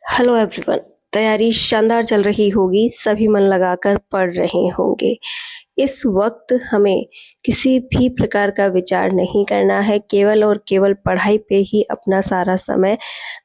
Hello everyone. तैयारी शानदार चल रही होगी, सभी मन लगाकर पढ़ रहे होंगे। इस वक्त हमें किसी भी प्रकार का विचार नहीं करना है, केवल और केवल पढ़ाई पे ही अपना सारा समय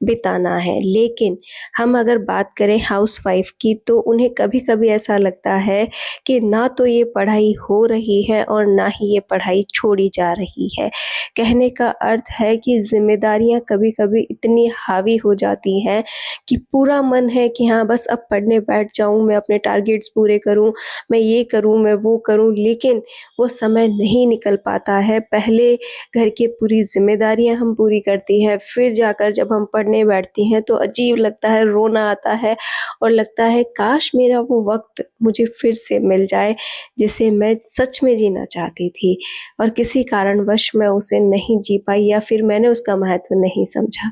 बिताना है। लेकिन हम अगर बात करें हाउसवाइफ की, तो उन्हें कभी-कभी ऐसा लगता है कि ना तो ये पढ़ाई हो रही है और ना ही ये पढ़ाई छोड़ी जा रही है। कहने का अर्थ है कि ज़िम्मेदारियाँ कभी-कभी इतनी हावी हो जाती हैं कि पूरा मन है कि हाँ, बस अब पढ़ने बैठ जाऊँ, मैं अपने टारगेट्स पूरे करूँ, मैं ये करूँ, मैं वो करूँ, लेकिन वो समय नहीं निकल पाता है। पहले घर की पूरी ज़िम्मेदारियाँ हम पूरी करती हैं, फिर जाकर जब हम पढ़ने बैठती हैं तो अजीब लगता है, रोना आता है और लगता है काश मेरा वो वक़्त मुझे फिर से मिल जाए, जिसे मैं सच में जीना चाहती थी और किसी कारणवश मैं उसे नहीं जी पाई, या फिर मैंने उसका महत्व नहीं समझा,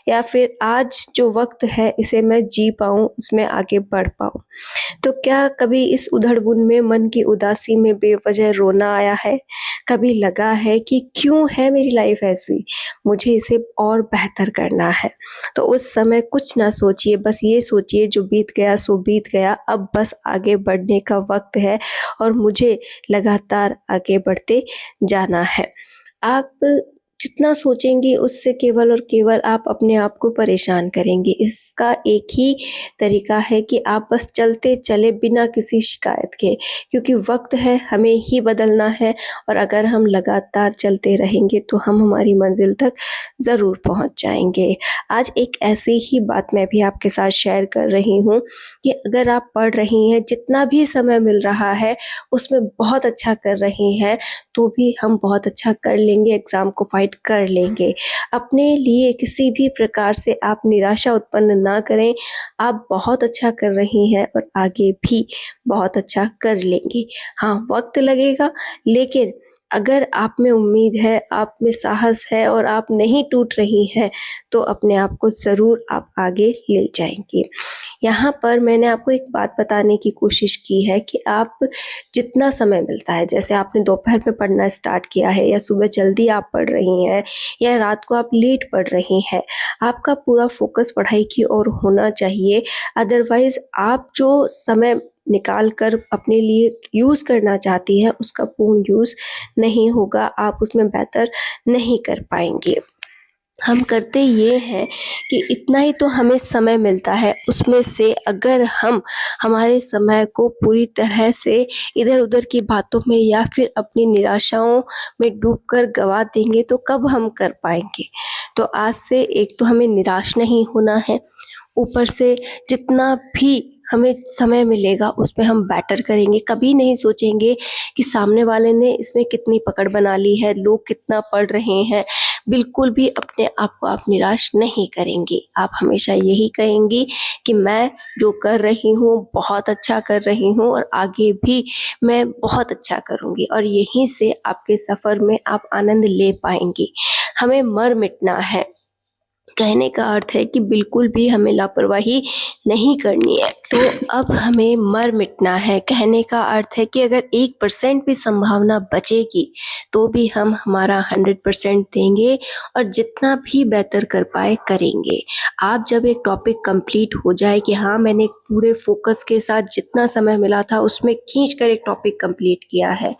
या फिर आज जो वक़्त है इसे मैं जी पाऊँ, उसमें आगे बढ़ पाऊँ। तो क्या कभी इस उधड़-बुन में, मन की उदासी में बेवजह रोना आया है? कभी लगा है कि क्यों है मेरी लाइफ़ ऐसी? मुझे इसे और बेहतर करना है। तो उस समय कुछ ना सोचिए, बस ये सोचिए जो बीत गया सो बीत गया, अब बस आगे बढ़ने का वक़्त है और मुझे लगातार आगे बढ़ते जाना है। आप जितना सोचेंगी उससे केवल और केवल आप अपने आप को परेशान करेंगे। इसका एक ही तरीका है कि आप बस चलते चले बिना किसी शिकायत के, क्योंकि वक़्त है, हमें ही बदलना है और अगर हम लगातार चलते रहेंगे तो हम हमारी मंज़िल तक ज़रूर पहुँच जाएँगे। आज एक ऐसी ही बात मैं भी आपके साथ शेयर कर रही हूँ कि अगर आप पढ़ रही हैं, जितना भी समय मिल रहा है उसमें बहुत अच्छा कर रही हैं, तो भी हम बहुत अच्छा कर लेंगे, एग्ज़ाम को फाइट कर लेंगे। अपने लिए किसी भी प्रकार से आप निराशा उत्पन्न ना करें, आप बहुत अच्छा कर रही हैं और आगे भी बहुत अच्छा कर लेंगी। हाँ, वक़्त लगेगा, लेकिन अगर आप में उम्मीद है, आप में साहस है और आप नहीं टूट रही हैं, तो अपने आप को ज़रूर आप आगे ले जाएँगी। यहाँ पर मैंने आपको एक बात बताने की कोशिश की है कि आप जितना समय मिलता है, जैसे आपने दोपहर में पढ़ना स्टार्ट किया है या सुबह जल्दी आप पढ़ रही हैं या रात को आप लेट पढ़ रही हैं, आपका पूरा फ़ोकस पढ़ाई की ओर होना चाहिए। अदरवाइज़ आप जो समय निकाल कर अपने लिए यूज़ करना चाहती हैं, उसका पूर्ण यूज़ नहीं होगा, आप उसमें बेहतर नहीं कर पाएँगी। हम करते ये हैं कि इतना ही तो हमें समय मिलता है, उसमें से अगर हम हमारे समय को पूरी तरह से इधर-उधर की बातों में या फिर अपनी निराशाओं में डूबकर गँवा देंगे, तो कब हम कर पाएँगे? तो आज से एक तो हमें निराश नहीं होना है, ऊपर से जितना भी हमें समय मिलेगा उसमें हम बेटर करेंगे। कभी नहीं सोचेंगे कि सामने वाले ने इसमें कितनी पकड़ बना ली है, लोग कितना पढ़ रहे हैं। बिल्कुल भी अपने आप को आप निराश नहीं करेंगी। आप हमेशा यही कहेंगी कि मैं जो कर रही हूँ बहुत अच्छा कर रही हूँ और आगे भी मैं बहुत अच्छा करूँगी, और यहीं से आपके सफ़र में आप आनंद ले पाएँगी। हमें मर मिटना है। कहने का अर्थ है कि बिल्कुल भी हमें लापरवाही नहीं करनी है। तो अब हमें मर मिटना है। कहने का अर्थ है कि अगर 1% भी संभावना बचेगी, तो भी हम हमारा 100% देंगे और जितना भी बेहतर कर पाए करेंगे। आप जब एक टॉपिक कंप्लीट हो जाए कि हाँ, मैंने पूरे फ़ोकस के साथ जितना समय मिला था उसमें खींच कर एक टॉपिक कंप्लीट किया है,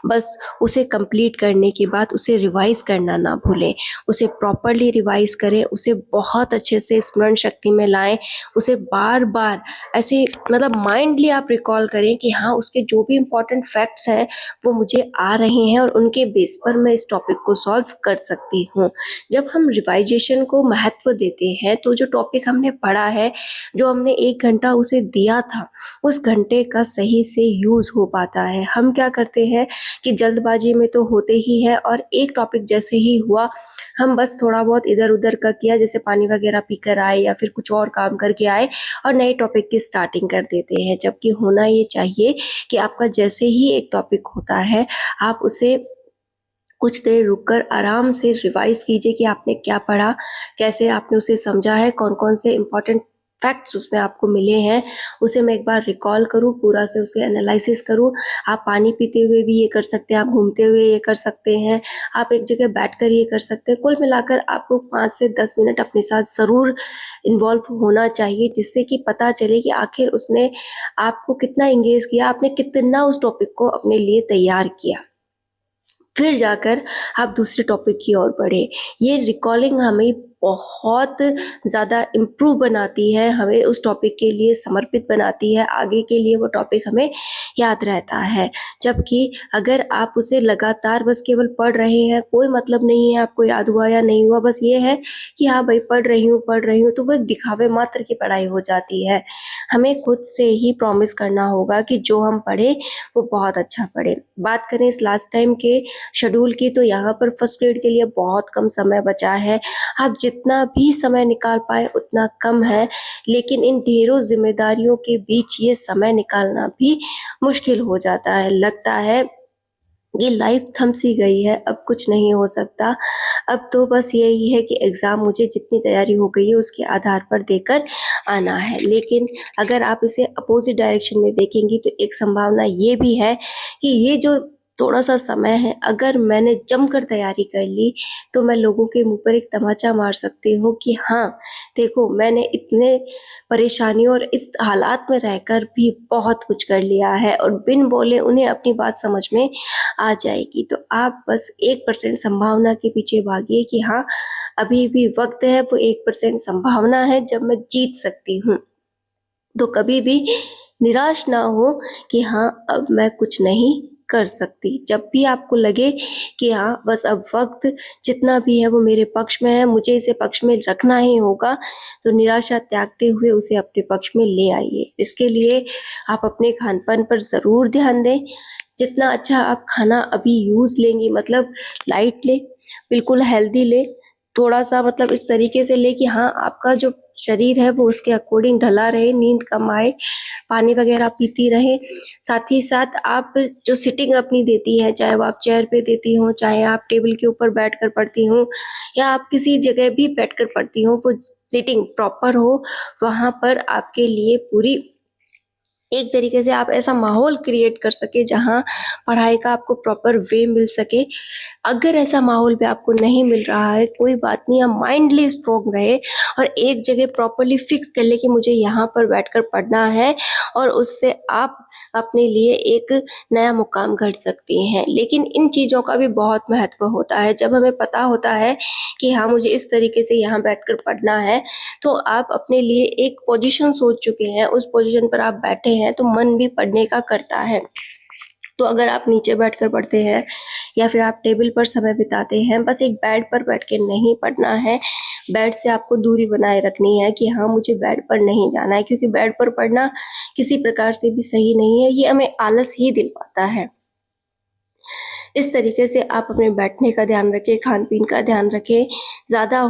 बस उसे कंप्लीट करने के बाद उसे रिवाइज़ करना ना भूलें। उसे प्रॉपर्ली रिवाइज़ करें, उसे बहुत अच्छे से स्मरण शक्ति में लाएँ, उसे बार-बार ऐसे मतलब माइंडली आप रिकॉल करें कि हाँ, उसके जो भी इम्पोर्टेंट फैक्ट्स हैं, वो मुझे आ रहे हैं और उनके बेस पर मैं इस टॉपिक को सॉल्व कर सकती हूँ। जब हम रिवाइज़ेशन को महत्व देते हैं, तो जो टॉपिक हमने पढ़ा है, जो हमने 1 घंटा उसे दिया था, उस घंटे का सही से यूज़ हो पाता है। हम क्या करते हैं कि जल्दबाज़ी में तो होते ही हैं और एक टॉपिक जैसे ही हुआ, हम बस थोड़ा बहुत इधर-उधर का किया, जैसे पानी वगैरह पीकर आए या फिर कुछ और काम करके आए और नए टॉपिक की स्टार्टिंग कर देते हैं। जबकि होना ये चाहिए कि आपका जैसे ही एक टॉपिक होता है, आप उसे कुछ देर रुककर आराम से रिवाइज़ कीजिए कि आपने क्या पढ़ा, कैसे आपने उसे समझा है, कौन-कौन से इम्पोर्टेंट फैक्ट्स उसमें आपको मिले हैं उसे मैं एक बार रिकॉल करूँ, पूरा से उसे एनालिसिस करूँ। आप पानी पीते हुए भी ये कर सकते हैं, आप घूमते हुए ये कर सकते हैं, आप एक जगह बैठकर ये कर सकते हैं। कुल मिलाकर आपको 5 से 10 मिनट अपने साथ ज़रूर इन्वॉल्व होना चाहिए, जिससे कि पता चले कि आखिर उसने आपको कितना एंगेज किया, आपने कितना उस टॉपिक को अपने लिए तैयार किया। फिर जाकर आप दूसरे टॉपिक की ओर बढ़े। ये रिकॉलिंग हमें बहुत ज़्यादा इम्प्रूव बनाती है, हमें उस टॉपिक के लिए समर्पित बनाती है, आगे के लिए वो टॉपिक हमें याद रहता है। जबकि अगर आप उसे लगातार बस केवल पढ़ रहे हैं, कोई मतलब नहीं है आपको याद हुआ या नहीं हुआ, बस ये है कि हाँ भाई पढ़ रही हूँ, तो वो एक दिखावे मात्र की पढ़ाई हो जाती है। हमें खुद से ही प्रॉमिस करना होगा कि जो हम पढ़ें वो बहुत अच्छा पढ़ें। बात करें इस लास्ट टाइम के शेड्यूल की, तो यहाँ पर फर्स्ट ग्रेड के लिए बहुत कम समय बचा है। आप जितना भी समय निकाल पाएँ उतना कम है, लेकिन इन ढेरों ज़िम्मेदारियों के बीच ये समय निकालना भी मुश्किल हो जाता है। लगता है ये लाइफ थम सी गई है, अब कुछ नहीं हो सकता। अब तो बस यही है कि एग्ज़ाम मुझे जितनी तैयारी हो गई है उसके आधार पर देकर आना है। लेकिन अगर आप इसे अपोज़िट डायरेक्शन में देखेंगी तो एक संभावना ये भी है कि ये जो थोड़ा-सा समय है, अगर मैंने जमकर तैयारी कर ली तो मैं लोगों के मुँह पर एक तमाचा मार सकती हूँ कि हाँ, देखो मैंने इतने परेशानियों और इस हालात में रहकर भी बहुत कुछ कर लिया है, और बिन बोले उन्हें अपनी बात समझ में आ जाएगी। तो आप बस 1% संभावना के पीछे भागिए कि हाँ, अभी भी वक़्त है, वो 1% संभावना है जब मैं जीत सकती हूँ। तो कभी भी निराश ना हो कि हाँ, अब मैं कुछ नहीं कर सकती। जब भी आपको लगे कि हाँ, बस अब वक़्त जितना भी है वो मेरे पक्ष में है, मुझे इसे पक्ष में रखना ही होगा, तो निराशा त्यागते हुए उसे अपने पक्ष में ले आइए। इसके लिए आप अपने खान-पान पर ज़रूर ध्यान दें। जितना अच्छा आप खाना अभी यूज़ लेंगी, मतलब लाइट लें, बिल्कुल हेल्दी लें, थोड़ा-सा मतलब इस तरीके से लें कि हाँ, आपका जो शरीर है वो उसके अकॉर्डिंग ढला रहे, नींद कम आए, पानी वगैरह पीती रहें। साथ ही साथ आप जो सिटिंग अपनी देती हैं, चाहे वो आप चेयर पे देती हों, चाहे आप टेबल के ऊपर बैठकर पढ़ती हों या आप किसी जगह भी बैठकर पढ़ती हों, वो सिटिंग प्रॉपर हो, वहाँ पर आपके लिए पूरी एक तरीके से आप ऐसा माहौल क्रिएट कर सकें जहाँ पढ़ाई का आपको प्रॉपर वे मिल सके। अगर ऐसा माहौल भी आपको नहीं मिल रहा है, कोई बात नहीं, आप माइंडली स्ट्रॉन्ग रहे और एक जगह प्रॉपर्ली फिक्स कर ले कि मुझे यहाँ पर बैठकर पढ़ना है, और उससे आप अपने लिए एक नया मुकाम गढ़ सकती हैं। लेकिन इन चीज़ों का भी बहुत महत्व होता है। जब हमें पता होता है कि हाँ, मुझे इस तरीके से यहाँ बैठकर पढ़ना है, तो आप अपने लिए एक पोजीशन सोच चुके हैं, उस पोजीशन पर आप बैठे हैं, तो मन भी पढ़ने का करता है। तो अगर आप नीचे बैठकर पढ़ते हैं या फिर आप टेबल पर समय बिताते हैं, बस एक बेड पर बैठ के नहीं पढ़ना है। बेड से आपको दूरी बनाए रखनी है कि हाँ, मुझे बेड पर नहीं जाना है, क्योंकि बेड पर पढ़ना किसी प्रकार से भी सही नहीं है, ये हमें आलस ही दिलवाता है। इस तरीके से आप अपने बैठने का ध्यान रखें, खान-पीन का ध्यान रखें। ज़्यादा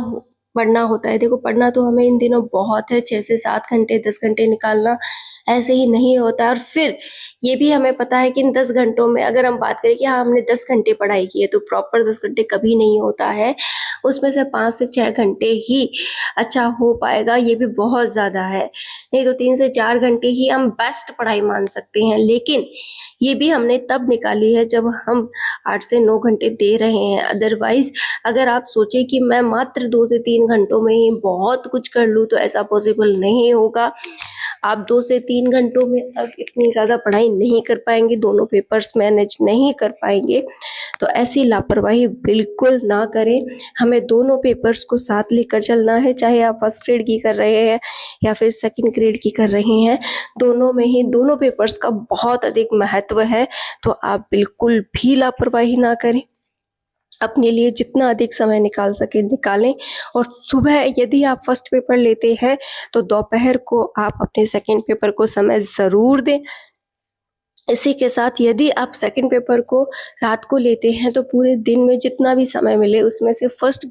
पढ़ना होता है, देखो पढ़ना तो हमें इन दिनों बहुत है, 6 से 7 घंटे, 10 घंटे निकालना ऐसे ही नहीं होता है। और फिर ये भी हमें पता है कि इन 10 घंटों में अगर हम बात करें कि हाँ, हमने 10 घंटे पढ़ाई की है, तो प्रॉपर 10 घंटे कभी नहीं होता है। उसमें से 5 से 6 घंटे ही अच्छा हो पाएगा, ये भी बहुत ज़्यादा है। नहीं तो 3 से 4 घंटे ही हम बेस्ट पढ़ाई मान सकते हैं। लेकिन ये भी हमने तब निकाली है जब हम 8 से 9 घंटे दे रहे हैं। अदरवाइज़ अगर आप सोचें कि मैं मात्र 2 से 3 घंटों में ही बहुत कुछ कर लूँ, तो ऐसा पॉसिबल नहीं होगा। आप 2 से 3 घंटों में अब इतनी ज़्यादा पढ़ाई नहीं कर पाएँगे, दोनों पेपर्स मैनेज नहीं कर पाएँगे। तो ऐसी लापरवाही बिल्कुल ना करें। हमें दोनों पेपर्स को साथ लेकर चलना है, चाहे आप फर्स्ट ग्रेड की कर रहे हैं या फिर सेकंड ग्रेड की कर रहे हैं। दोनों में ही दोनों पेपर्स का बहुत अधिक महत्व है, तो आप बिल्कुल भी लापरवाही ना करें। अपने लिए जितना अधिक समय निकाल सकें निकालें, और सुबह यदि आप फर्स्ट पेपर लेते हैं तो दोपहर को आप अपने सेकंड पेपर को समय ज़रूर दें। इसी के साथ यदि आप सेकंड पेपर को रात को लेते हैं तो पूरे दिन में जितना भी समय मिले उसमें से फर्स्ट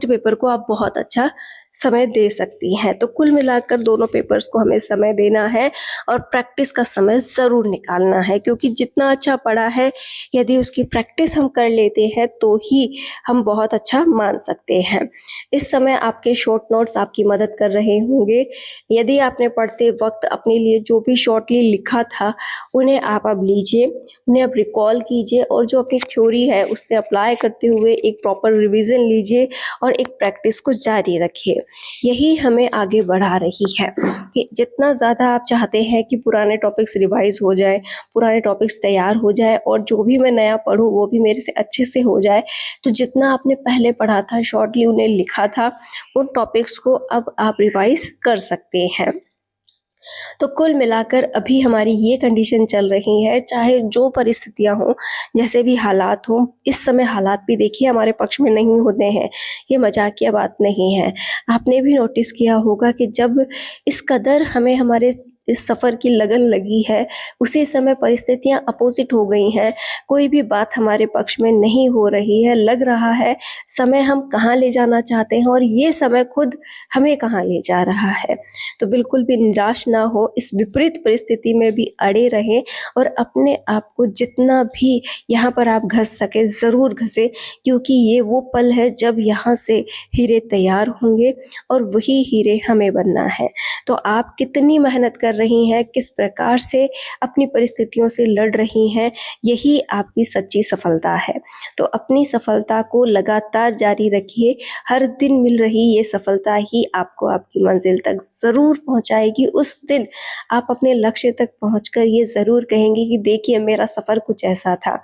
पेपर को आप बहुत अच्छा समय दे सकती हैं। तो कुल मिलाकर दोनों पेपर्स को हमें समय देना है और प्रैक्टिस का समय ज़रूर निकालना है, क्योंकि जितना अच्छा पढ़ा है यदि उसकी प्रैक्टिस हम कर लेते हैं तो ही हम बहुत अच्छा मान सकते हैं। इस समय आपके शॉर्ट नोट्स आपकी मदद कर रहे होंगे। यदि आपने पढ़ते वक्त अपने लिए जो भी शॉर्टली लिखा था उन्हें आप अब लीजिए, उन्हें अब रिकॉल कीजिए और जो अपनी थ्योरी है उससे अप्लाई करते हुए एक प्रॉपर रिवीजन लीजिए और एक प्रैक्टिस को जारी रखिए। यही हमें आगे बढ़ा रही है कि जितना ज़्यादा आप चाहते हैं कि पुराने टॉपिक्स रिवाइज हो जाए, पुराने टॉपिक्स तैयार हो जाए और जो भी मैं नया पढ़ूँ वो भी मेरे से अच्छे से हो जाए, तो जितना आपने पहले पढ़ा था, शॉर्टली उन्हें लिखा था, उन टॉपिक्स को अब आप रिवाइज कर सकते हैं। तो कुल मिलाकर अभी हमारी ये कंडीशन चल रही है, चाहे जो परिस्थितियाँ हों, जैसे भी हालात हों, इस समय हालात भी देखिए हमारे पक्ष में नहीं होते हैं, ये मजाकिया बात नहीं है। आपने भी नोटिस किया होगा कि जब इस कदर हमें हमारे इस सफ़र की लगन लगी है, उसी समय परिस्थितियाँ अपोज़िट हो गई हैं, कोई भी बात हमारे पक्ष में नहीं हो रही है, लग रहा है समय हम कहाँ ले जाना चाहते हैं और ये समय खुद हमें कहाँ ले जा रहा है। तो बिल्कुल भी निराश ना हो, इस विपरीत परिस्थिति में भी अड़े रहें और अपने आप को जितना भी यहाँ पर आप घस सके ज़रूर घसें, क्योंकि ये वो पल है जब यहाँ से हीरे तैयार होंगे और वही हीरे हमें बनना है। तो आप कितनी मेहनत कर रही हैं, किस प्रकार से अपनी परिस्थितियों से लड़ रही हैं, यही आपकी सच्ची सफलता है। तो अपनी सफलता को लगातार जारी रखिए, हर दिन मिल रही ये सफलता ही आपको आपकी मंजिल तक ज़रूर पहुंचाएगी। उस दिन आप अपने लक्ष्य तक पहुंचकर ये ज़रूर कहेंगे कि देखिए मेरा सफ़र कुछ ऐसा था।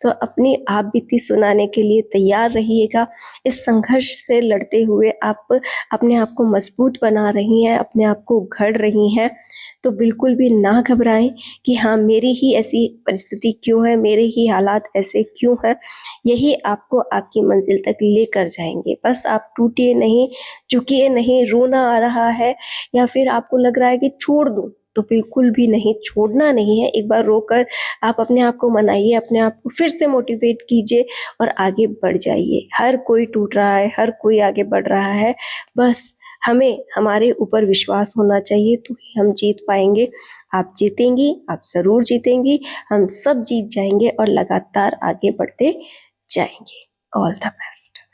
तो अपनी आप बीती सुनाने के लिए तैयार रहिएगा। इस संघर्ष से लड़ते हुए आप अपने आप को मजबूत बना रही हैं, अपने आप को घड़ रही हैं। तो बिल्कुल भी ना घबराएं कि हाँ मेरी ही ऐसी परिस्थिति क्यों है, मेरे ही हालात ऐसे क्यों हैं। यही आपको आपकी मंजिल तक लेकर जाएंगे। बस आप टूटिए नहीं, झुकिए नहीं, रोना आ रहा है या फिर आपको लग रहा है कि छोड़ दूँ, तो बिल्कुल भी नहीं, छोड़ना नहीं है। एक बार रोकर आप अपने आप को मनाइए, अपने आप को फिर से मोटिवेट कीजिए और आगे बढ़ जाइए। हर कोई टूट रहा है, हर कोई आगे बढ़ रहा है, बस हमें हमारे ऊपर विश्वास होना चाहिए तो ही हम जीत पाएंगे। आप जीतेंगी, आप ज़रूर जीतेंगी, हम सब जीत जाएंगे और लगातार आगे बढ़ते जाएंगे। All the best.